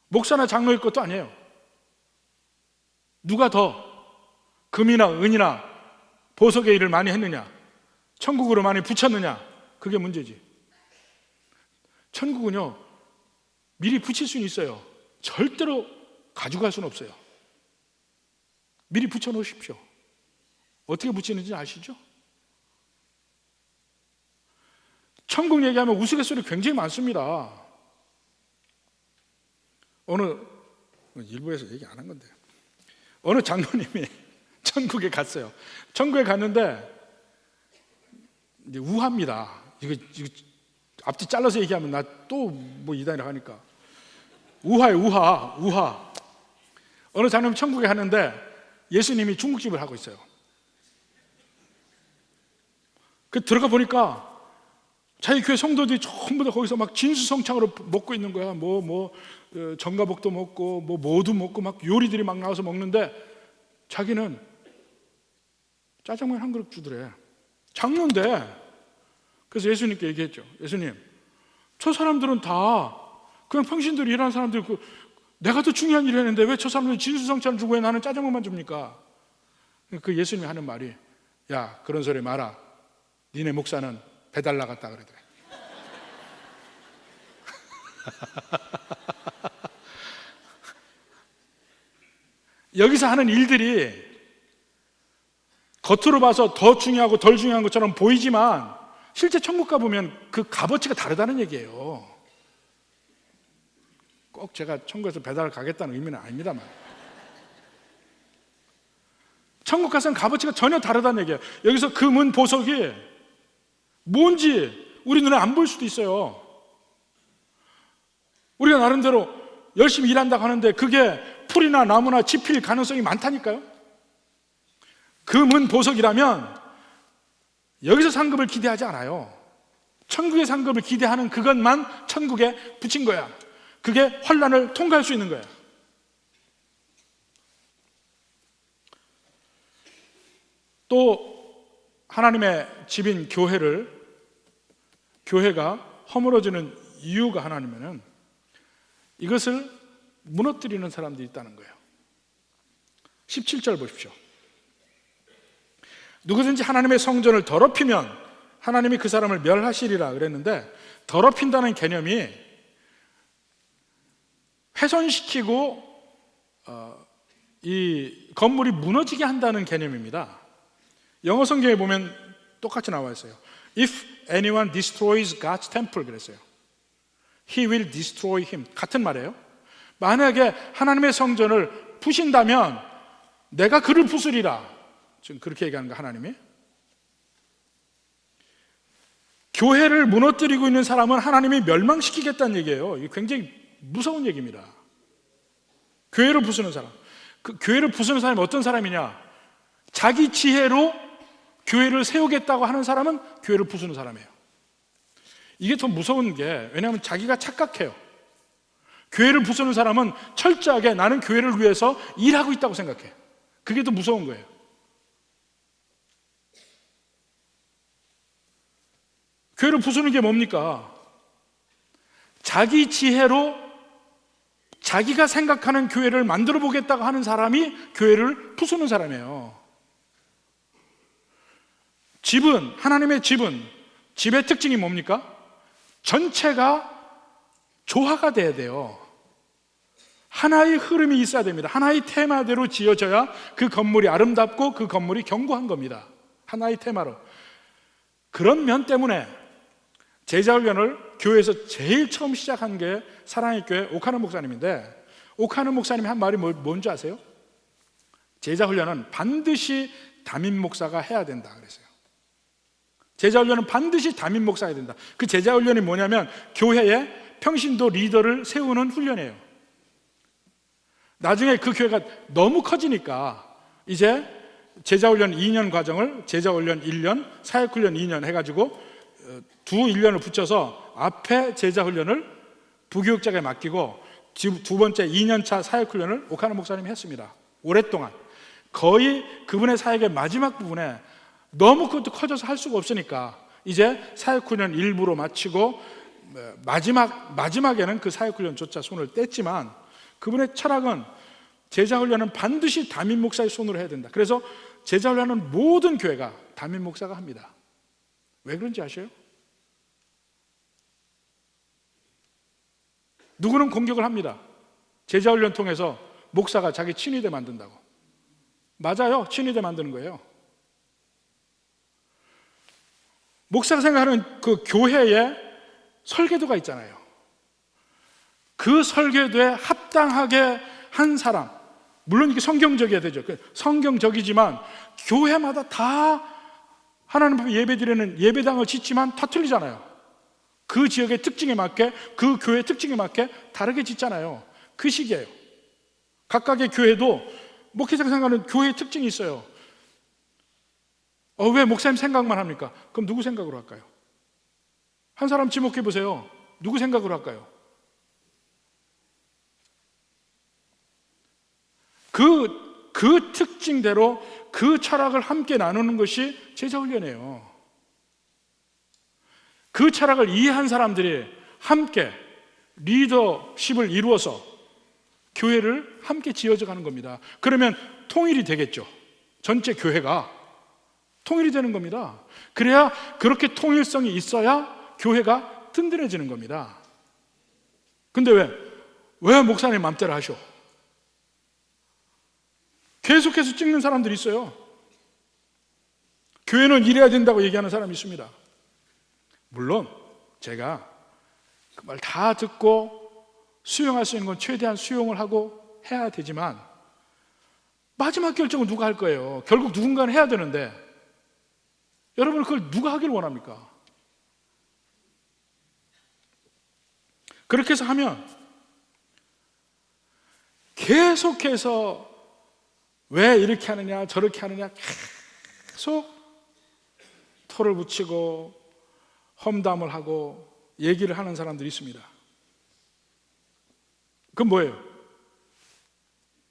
목사나 장로의 것도 아니에요. 누가 더 금이나 은이나 보석의 일을 많이 했느냐, 천국으로 많이 붙였느냐, 그게 문제지. 천국은요 미리 붙일 수는 있어요. 절대로 가져갈 수는 없어요. 미리 붙여 놓으십시오. 어떻게 붙이는지 아시죠? 천국 얘기하면 우스갯소리 굉장히 많습니다. 일부에서 얘기 안 한 건데, 어느 장로님이 천국에 갔어요. 천국에 갔는데 이제 우화입니다. 이거 앞뒤 잘라서 얘기하면 나 또 뭐 이단이라 하니까 우화예요. 우화. 어느 장로님 천국에 갔는데 예수님이 중국집을 하고 있어요. 그 들어가 보니까 자기 교회 성도들이 전부 다 거기서 막 진수성찬으로 먹고 있는 거야. 전가복도 먹고 뭐도 먹고 막 요리들이 막 나와서 먹는데 자기는 짜장면 한 그릇 주더래. 장로인데. 그래서 예수님께 얘기했죠. 예수님, 저 사람들은 다 그냥 평신들이 일하는 사람들, 내가 더 중요한 일을 했는데 왜 저 사람들은 진수성찬을 주고 왜 나는 짜장면만 줍니까? 그 예수님이 하는 말이, 야, 그런 소리 마라. 니네 목사는 배달 나갔다 그러더래. 여기서 하는 일들이 겉으로 봐서 더 중요하고 덜 중요한 것처럼 보이지만 실제 천국 가보면 그 값어치가 다르다는 얘기예요. 꼭 제가 천국에서 배달 가겠다는 의미는 아닙니다만, 천국 가서는 값어치가 전혀 다르다는 얘기예요. 여기서 금은 보석이 뭔지 우리 눈에 안 보일 수도 있어요. 우리가 나름대로 열심히 일한다고 하는데 그게 풀이나 나무나 지필 가능성이 많다니까요. 금은 보석이라면 여기서 상급을 기대하지 않아요. 천국의 상급을 기대하는 그것만 천국에 붙인 거야. 그게 환난을 통과할 수 있는 거야. 또 하나님의 집인 교회가 허물어지는 이유가 하나님은 이것을 무너뜨리는 사람들이 있다는 거예요. 17절 보십시오. 누구든지 하나님의 성전을 더럽히면 하나님이 그 사람을 멸하시리라 그랬는데, 더럽힌다는 개념이 훼손시키고 이 건물이 무너지게 한다는 개념입니다. 영어 성경에 보면 똑같이 나와 있어요. If anyone destroys God's temple 그랬어요. He will destroy him. 같은 말이에요. 만약에 하나님의 성전을 부신다면 내가 그를 부수리라. 지금 그렇게 얘기하는 거 하나님이. 교회를 무너뜨리고 있는 사람은 하나님이 멸망시키겠다는 얘기예요. 이게 굉장히 무서운 얘기입니다. 교회를 부수는 사람. 그 교회를 부수는 사람이 어떤 사람이냐? 자기 지혜로 교회를 세우겠다고 하는 사람은 교회를 부수는 사람이에요. 이게 더 무서운 게, 왜냐하면 자기가 착각해요. 교회를 부수는 사람은 철저하게 나는 교회를 위해서 일하고 있다고 생각해. 그게 더 무서운 거예요. 교회를 부수는 게 뭡니까? 자기 지혜로 자기가 생각하는 교회를 만들어 보겠다고 하는 사람이 교회를 부수는 사람이에요. 하나님의 집의 특징이 뭡니까? 전체가 조화가 돼야 돼요. 하나의 흐름이 있어야 됩니다. 하나의 테마대로 지어져야 그 건물이 아름답고 그 건물이 견고한 겁니다. 하나의 테마로. 그런 면 때문에 제자훈련을 교회에서 제일 처음 시작한 게 사랑의 교회 오카노 목사님인데, 오카노 목사님이 한 말이 뭔지 아세요? 제자훈련은 반드시 담임 목사가 해야 된다 그랬어요. 제자훈련은 반드시 담임 목사가 해야 된다. 그 제자훈련이 뭐냐면 교회에 평신도 리더를 세우는 훈련이에요. 나중에 그 교회가 너무 커지니까 이제 제자훈련 2년 과정을 제자훈련 1년, 사역훈련 2년 해가지고 두 1년을 붙여서 앞에 제자훈련을 부교육자에게 맡기고 두 번째 2년차 사역훈련을 오카노 목사님이 했습니다. 오랫동안. 거의 그분의 사역의 마지막 부분에 너무 그것도 커져서 할 수가 없으니까 이제 사역훈련 일부로 마치고 마지막에는 그 사역훈련조차 손을 뗐지만, 그분의 철학은 제자훈련은 반드시 담임 목사의 손으로 해야 된다. 그래서 제자훈련은 모든 교회가 담임 목사가 합니다. 왜 그런지 아셔요? 누구는 공격을 합니다. 제자훈련 통해서 목사가 자기 친위대 만든다고. 맞아요. 친위대 만드는 거예요. 목사가 생각하는 그 교회의 설계도가 있잖아요. 그 설계도에 합당하게 한 사람, 물론 이게 성경적이어야 되죠. 성경적이지만 교회마다 다 하나님 앞에 예배드리는 예배당을 짓지만 다 틀리잖아요. 그 지역의 특징에 맞게, 그 교회의 특징에 맞게 다르게 짓잖아요. 그 시기예요. 각각의 교회도 목회자가 생각하는 교회의 특징이 있어요. 왜 목사님 생각만 합니까? 그럼 누구 생각으로 할까요? 한 사람 지목해 보세요. 누구 생각으로 할까요? 그 특징대로 그 철학을 함께 나누는 것이 제자훈련이에요. 그 철학을 이해한 사람들이 함께 리더십을 이루어서 교회를 함께 지어져 가는 겁니다. 그러면 통일이 되겠죠. 전체 교회가 통일이 되는 겁니다. 그래야, 그렇게 통일성이 있어야 교회가 든든해지는 겁니다. 근데 왜 목사님 맘대로 하셔? 계속해서 찍는 사람들이 있어요. 교회는 이래야 된다고 얘기하는 사람이 있습니다. 물론 제가 그 말 다 듣고 수용할 수 있는 건 최대한 수용을 하고 해야 되지만 마지막 결정은 누가 할 거예요? 결국 누군가는 해야 되는데 여러분 그걸 누가 하길 원합니까? 그렇게 해서 하면 계속해서 왜 이렇게 하느냐 저렇게 하느냐 계속 토를 붙이고 험담을 하고 얘기를 하는 사람들이 있습니다. 그건 뭐예요?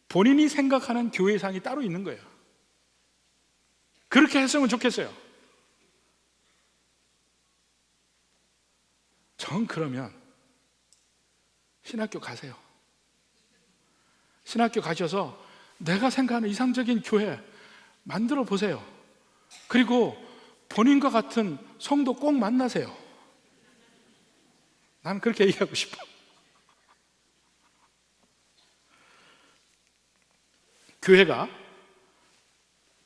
본인이 생각하는 교회상이 따로 있는 거예요. 그렇게 했으면 좋겠어요. 전 그러면 신학교 가세요. 신학교 가셔서 내가 생각하는 이상적인 교회 만들어 보세요. 그리고 본인과 같은 성도 꼭 만나세요. 나는 그렇게 얘기하고 싶어. 교회가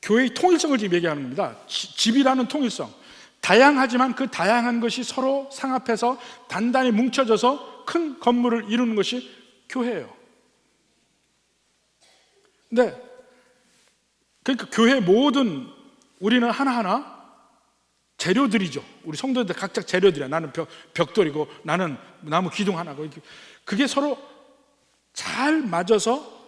교회의 통일성을 지금 얘기하는 겁니다. 집이라는 통일성, 다양하지만 그 다양한 것이 서로 상합해서 단단히 뭉쳐져서 큰 건물을 이루는 것이 교회예요. 근데 그러니까 교회 모든 우리는 하나하나 재료들이죠. 우리 성도들 각자 재료들이야. 나는 벽돌이고 나는 나무 기둥 하나고, 그게 서로 잘 맞아서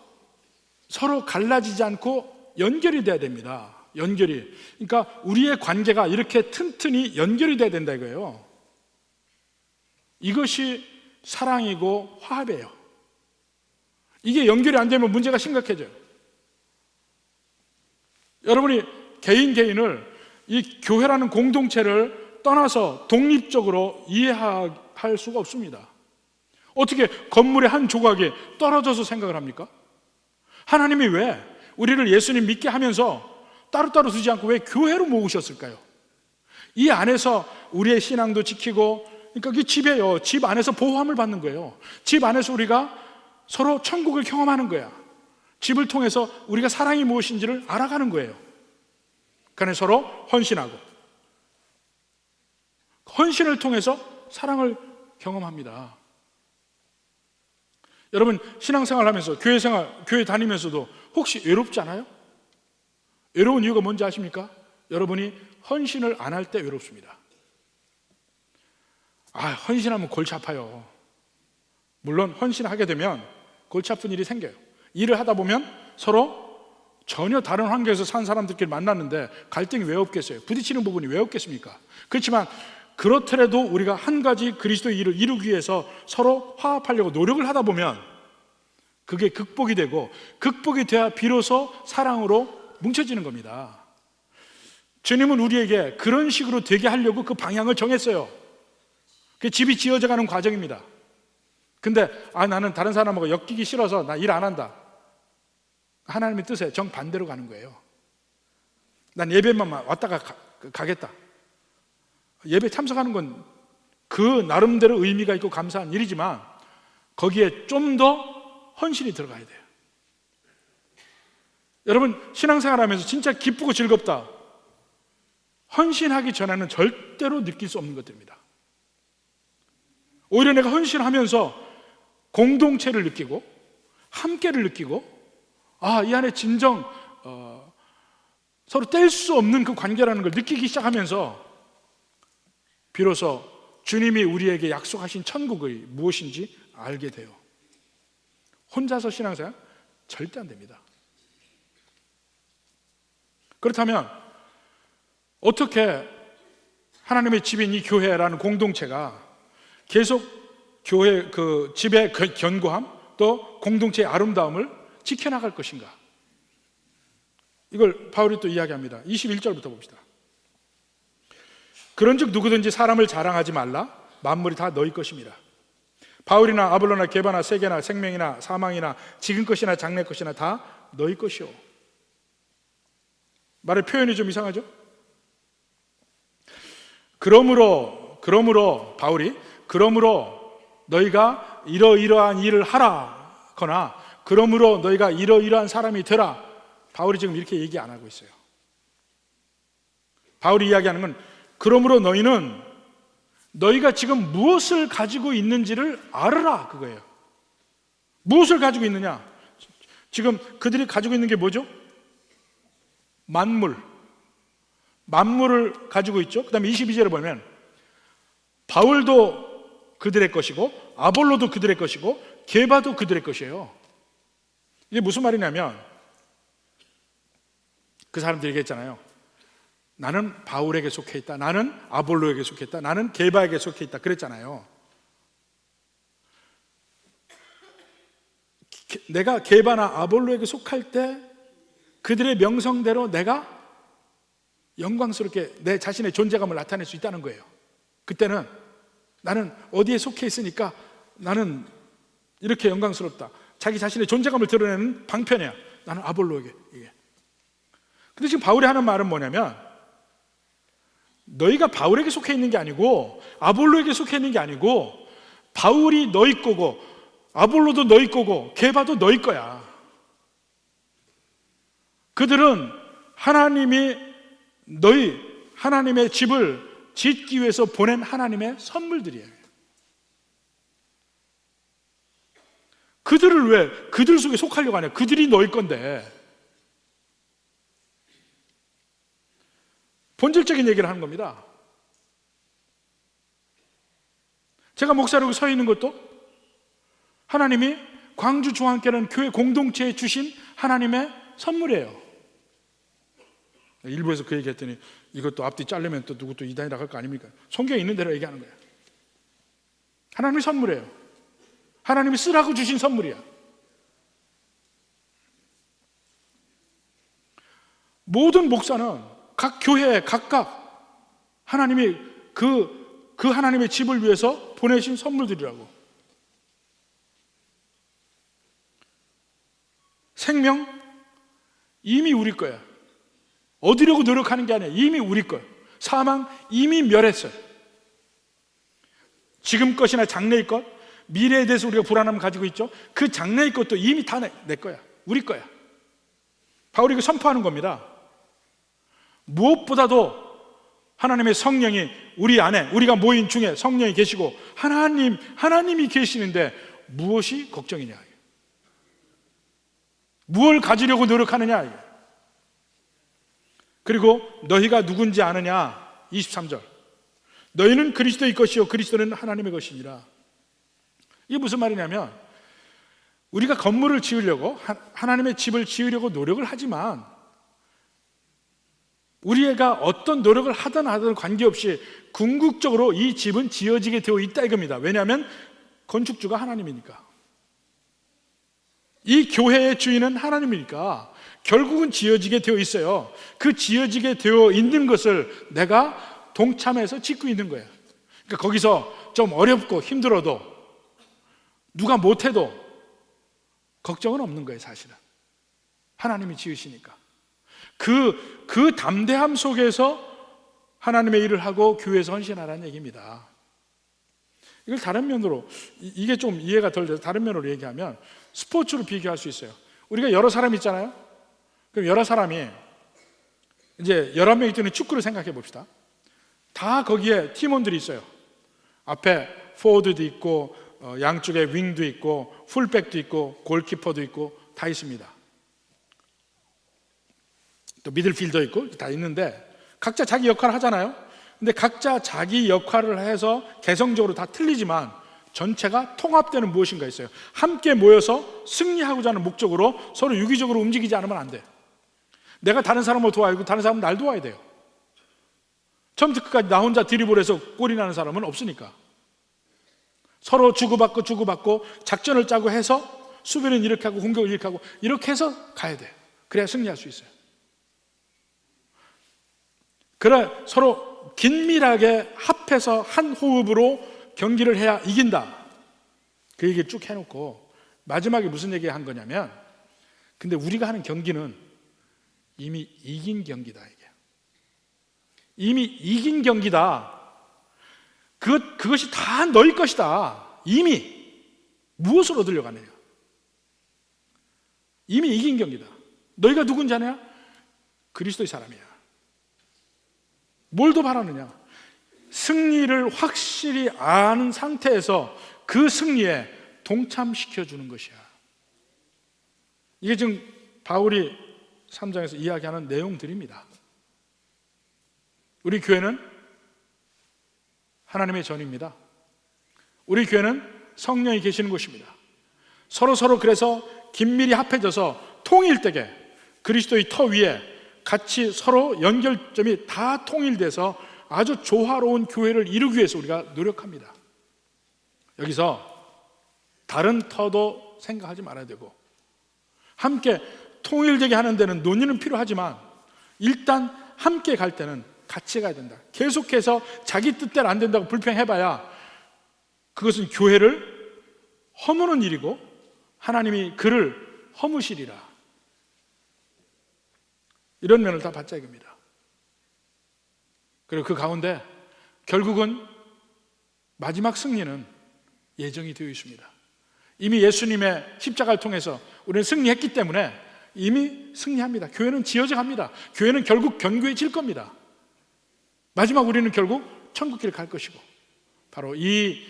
서로 갈라지지 않고 연결이 돼야 됩니다. 연결이. 그러니까 우리의 관계가 이렇게 튼튼히 연결이 돼야 된다 이거예요. 이것이 사랑이고 화합이에요. 이게 연결이 안 되면 문제가 심각해져요. 여러분이 개인을 이 교회라는 공동체를 떠나서 독립적으로 이해할 수가 없습니다. 어떻게 건물의 한 조각이 떨어져서 생각을 합니까? 하나님이 왜 우리를 예수님 믿게 하면서 따로따로 두지 않고 왜 교회로 모으셨을까요? 이 안에서 우리의 신앙도 지키고, 그러니까 그 집이에요. 집 안에서 보호함을 받는 거예요. 집 안에서 우리가 서로 천국을 경험하는 거야. 집을 통해서 우리가 사랑이 무엇인지를 알아가는 거예요. 그러니까 서로 헌신하고, 헌신을 통해서 사랑을 경험합니다. 여러분 신앙생활 하면서 교회 다니면서도 혹시 외롭지 않아요? 외로운 이유가 뭔지 아십니까? 여러분이 헌신을 안 할 때 외롭습니다. 헌신하면 골치 아파요. 물론 헌신하게 되면 골치 아픈 일이 생겨요. 일을 하다 보면 서로 전혀 다른 환경에서 산 사람들끼리 만났는데 갈등이 왜 없겠어요? 부딪히는 부분이 왜 없겠습니까? 그렇지만 그렇더라도 우리가 한 가지 그리스도의 일을 이루기 위해서 서로 화합하려고 노력을 하다 보면 그게 극복이 되고, 극복이 돼야 비로소 사랑으로 뭉쳐지는 겁니다. 주님은 우리에게 그런 식으로 되게 하려고 그 방향을 정했어요. 그 집이 지어져 가는 과정입니다. 근데 나는 다른 사람하고 엮이기 싫어서 나 일 안 한다. 하나님의 뜻에 정반대로 가는 거예요. 난 예배만 왔다가 가겠다. 예배 참석하는 건 그 나름대로 의미가 있고 감사한 일이지만 거기에 좀 더 헌신이 들어가야 돼요. 여러분 신앙생활 하면서 진짜 기쁘고 즐겁다, 헌신하기 전에는 절대로 느낄 수 없는 것들입니다. 오히려 내가 헌신하면서 공동체를 느끼고 함께를 느끼고, 이 안에 진정 서로 뗄 수 없는 그 관계라는 걸 느끼기 시작하면서 비로소 주님이 우리에게 약속하신 천국의 무엇인지 알게 돼요. 혼자서 신앙생활 절대 안 됩니다. 그렇다면 어떻게 하나님의 집인 이 교회라는 공동체가 계속 교회 그 집의 견고함 또 공동체의 아름다움을 지켜나갈 것인가? 이걸 바울이 또 이야기합니다. 21절부터 봅시다. 그런즉 누구든지 사람을 자랑하지 말라. 만물이 다 너희 것입니다. 바울이나 아볼로나 게바나 세계나 생명이나 사망이나 지금 것이나 장래 것이나 다 너희 것이오. 말의 표현이 좀 이상하죠? 그러므로 바울이 너희가 이러이러한 일을 하라거나 그러므로 너희가 이러이러한 사람이 되라, 바울이 지금 이렇게 얘기 안 하고 있어요. 바울이 이야기하는 건 그러므로 너희는 너희가 지금 무엇을 가지고 있는지를 알으라, 그거예요. 무엇을 가지고 있느냐? 지금 그들이 가지고 있는 게 뭐죠? 만물을 가지고 있죠. 그 다음에 22절에 보면 바울도 그들의 것이고 아볼로도 그들의 것이고 게바도 그들의 것이에요. 이게 무슨 말이냐면 그 사람들이 얘기했잖아요. 나는 바울에게 속해 있다, 나는 아볼로에게 속해 있다, 나는 게바에게 속해 있다 그랬잖아요. 내가 게바나 아볼로에게 속할 때 그들의 명성대로 내가 영광스럽게 내 자신의 존재감을 나타낼 수 있다는 거예요. 그때는 나는 어디에 속해 있으니까 나는 이렇게 영광스럽다, 자기 자신의 존재감을 드러내는 방편이야, 나는 아볼로에게. 이게. 근데 지금 바울이 하는 말은 뭐냐면 너희가 바울에게 속해 있는 게 아니고 아볼로에게 속해 있는 게 아니고 바울이 너희 거고 아볼로도 너희 거고 게바도 너희 거야. 그들은 하나님이 너희 하나님의 집을 짓기 위해서 보낸 하나님의 선물들이에요. 그들을 왜 그들 속에 속하려고 하냐? 그들이 너희 건데. 본질적인 얘기를 하는 겁니다. 제가 목사로 서 있는 것도 하나님이 광주 중앙교회라는 교회 공동체에 주신 하나님의 선물이에요. 일부에서 그 얘기했더니 이것도 앞뒤 자르면 또 누구 또 이단이라고 할 거 아닙니까? 성경에 있는 대로 얘기하는 거예요. 하나님의 선물이에요. 하나님이 쓰라고 주신 선물이야. 모든 목사는 각 교회에 각각 하나님이 그 하나님의 집을 위해서 보내신 선물들이라고. 생명 이미 우리 거야. 얻으려고 노력하는 게 아니야. 이미 우리 거야. 사망 이미 멸했어요. 지금 것이나 장래의 것, 미래에 대해서 우리가 불안함을 가지고 있죠. 그 장래의 것도 이미 다 내 거야. 우리 거야. 바울이 선포하는 겁니다. 무엇보다도 하나님의 성령이 우리 안에, 우리가 모인 중에 성령이 계시고 하나님이 계시는데 무엇이 걱정이냐? 무엇을 가지려고 노력하느냐? 그리고 너희가 누군지 아느냐? 23절. 너희는 그리스도의 것이요 그리스도는 하나님의 것이니라. 이게 무슨 말이냐면 우리가 건물을 지으려고 하나님의 집을 지으려고 노력을 하지만 우리가 어떤 노력을 하든 관계없이 궁극적으로 이 집은 지어지게 되어 있다 이겁니다. 왜냐하면 건축주가 하나님이니까. 이 교회의 주인은 하나님이니까 결국은 지어지게 되어 있어요. 그 지어지게 되어 있는 것을 내가 동참해서 짓고 있는 거예요. 그러니까 거기서 좀 어렵고 힘들어도 누가 못해도 걱정은 없는 거예요. 사실은 하나님이 지으시니까. 그 담대함 속에서 하나님의 일을 하고 교회에서 헌신하라는 얘기입니다. 이걸 다른 면으로, 이게 좀 이해가 덜 돼서 다른 면으로 얘기하면 스포츠로 비교할 수 있어요. 우리가 여러 사람 있잖아요. 그럼 여러 사람이 이제 11명이 뛰는 축구를 생각해 봅시다. 다 거기에 팀원들이 있어요. 앞에 포워드도 있고 양쪽에 윙도 있고 풀백도 있고 골키퍼도 있고 다 있습니다. 또 미들필더 있고 다 있는데 각자 자기 역할을 하잖아요. 근데 각자 자기 역할을 해서 개성적으로 다 틀리지만 전체가 통합되는 무엇인가 있어요. 함께 모여서 승리하고자 하는 목적으로 서로 유기적으로 움직이지 않으면 안 돼. 내가 다른 사람을 도와야 하고 다른 사람은 날 도와야 돼요. 처음부터 끝까지 나 혼자 드리블해서 골이 나는 사람은 없으니까 서로 주고받고 작전을 짜고 해서 수비는 이렇게 하고 공격을 이렇게 하고 이렇게 해서 가야 돼. 그래야 승리할 수 있어요. 그래 서로 긴밀하게 합해서 한 호흡으로 경기를 해야 이긴다. 그 얘기를 쭉 해놓고 마지막에 무슨 얘기 한 거냐면 근데 우리가 하는 경기는 이미 이긴 경기다. 이게 이미 이긴 경기다. 그것이 다 너희 것이다. 이미 무엇을 얻으려고 하느냐? 이미 이긴 경기다. 너희가 누군지 아냐? 그리스도의 사람이야. 뭘 더 바라느냐? 승리를 확실히 아는 상태에서 그 승리에 동참시켜 주는 것이야. 이게 지금 바울이 3장에서 이야기하는 내용들입니다. 우리 교회는 하나님의 전입니다. 우리 교회는 성령이 계시는 곳입니다. 서로 그래서 긴밀히 합해져서 통일되게 그리스도의 터 위에 같이 서로 연결점이 다 통일돼서 아주 조화로운 교회를 이루기 위해서 우리가 노력합니다. 여기서 다른 터도 생각하지 말아야 되고, 함께 통일되게 하는 데는 논의는 필요하지만 일단 함께 갈 때는 같이 가야 된다. 계속해서 자기 뜻대로 안 된다고 불평해봐야 그것은 교회를 허무는 일이고 하나님이 그를 허무시리라. 이런 면을 다 받자 이겁니다. 그리고 그 가운데 결국은 마지막 승리는 예정이 되어 있습니다. 이미 예수님의 십자가를 통해서 우리는 승리했기 때문에 이미 승리합니다. 교회는 지어져 갑니다. 교회는 결국 견고해질 겁니다. 마지막 우리는 결국 천국길 갈 것이고, 바로 이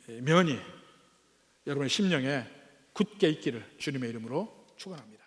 면이 여러분의 심령에 굳게 있기를 주님의 이름으로 축원합니다.